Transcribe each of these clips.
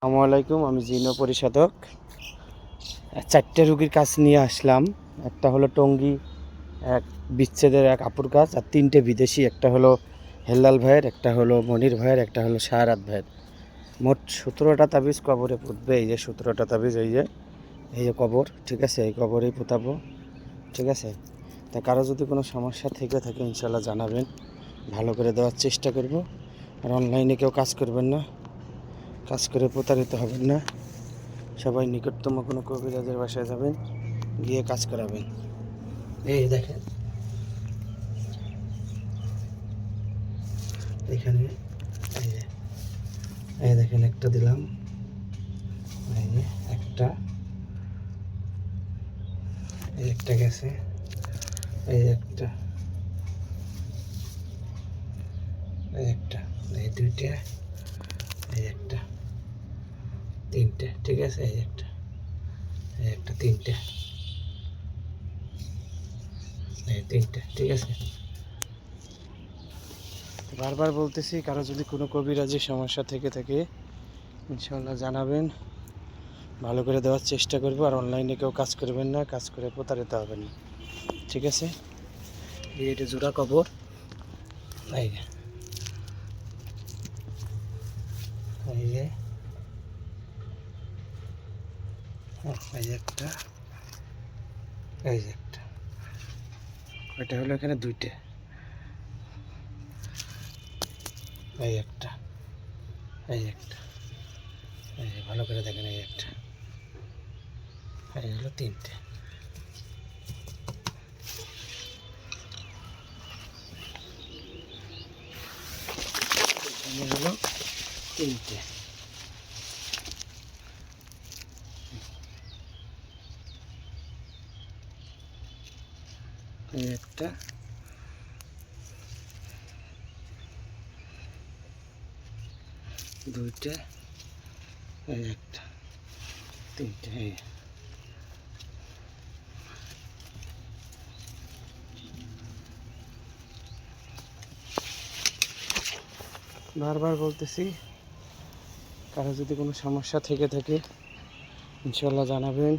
আসসালামু আলাইকুম, আমি জিনো পরিশোধক। 4টে রুগীর কাজ নিয়ে আসলাম। একটা হলো টঙ্গী এক বিচ্ছেদের এক আপুর কাজ, আর 3টে বিদেশি। একটা হলো হেল্লাল ভাইয়ের, একটা হলো মনির ভাইয়ের, একটা হলো শাহরাত ভাইয়ের। মোট 17টা তাবিজ কবরে পুঁতবে। এই যে 17টা তাবিজ, এই যে কবর, ঠিক আছে? এই কবরেই পোতাবো, ঠিক আছে? তা কারো যদি কোনো সমস্যা থেকে থাকে ইনশাল্লাহ জানাবেন, ভালো করে দেওয়ার চেষ্টা করব। আর অনলাইনে কেউ কাজ করবেন না, কাজ করে প্রতারিত হবেন না। সবাই নিকটতম কোনো কবিরাজের বাসায় যাবেন, গিয়ে কাজ করাবেন। এই দেখেন, এখানে এই দেখেন একটা দিলাম, এই যে একটা গেছে, এই একটা, এই দুইটা, এই একটা, 3টে, ঠিক আছে? এই একটা, 3টে, এই 3টে, ঠিক আছে? বারবার বলতেছি, কারো যদি কোনো কবিরাজি সমস্যা থেকে থাকে ইনশাল্লাহ জানাবেন, ভালো করে দেওয়ার চেষ্টা করবো। আর অনলাইনে কেউ কাজ করবেন না, কাজ করে প্রতারিত হবেন না, ঠিক আছে? এটা জোড়া কবর, এই যে একটা, এই যে একটা, এটা হলো এখানে 2টে, এই একটা, এই একটা, এই যে ভালো করে দেখেন, এই একটা, এই হলো 3টে। হলো 3টে, এই একটা, দুইটা, এই একটা, 3টে। এই বারবার বলতেছি, কারো যদি কোনো সমস্যা থেকে থাকে ইনশাল্লাহ জানাবেন,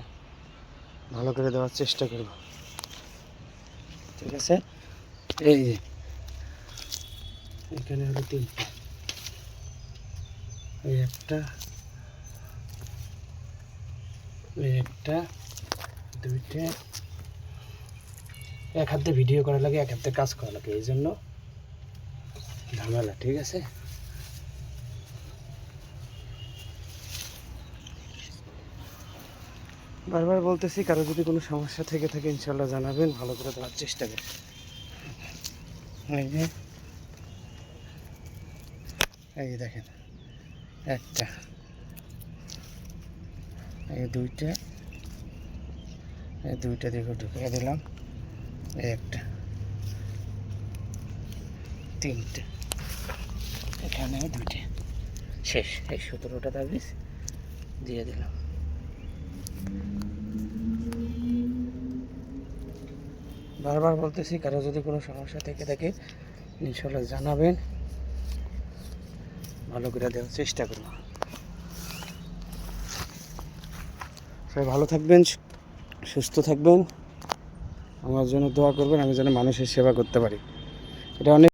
ভালো করে দেওয়ার চেষ্টা করব, ঠিক আছে? এই যে এখানে হলো 3টে, এই একটা, এই একটা, 2টে। এক হাতে ভিডিও করা লাগে, এক হাতে কাজ করা লাগে, এই জন্য ঝামেলা, ঠিক আছে? বারবার বলতেছি, কারো যদি কোনো সমস্যা থেকে থাকে ইনশাল্লাহ জানাবেন, ভালো করে দেওয়ার চেষ্টা করবেন। এই যে দেখেন, একটা, এই দুইটা দিকে ঢুকিয়ে দিলাম, এই একটা, 3টে, এখানে 2টে, শেষ। এই 17টা তাবিজ দিয়ে দিলাম। বারবার বলতেছি, কারো যদি কোনো সমস্যা থেকে থাকে ইনশাল্লাহ জানাবেন, ভালো করে দেওয়ার চেষ্টা করব। সবাই ভালো থাকবেন, সুস্থ থাকবেন, আমার জন্য দোয়া করবেন, আমি যেন মানুষের সেবা করতে পারি। এটা অনেক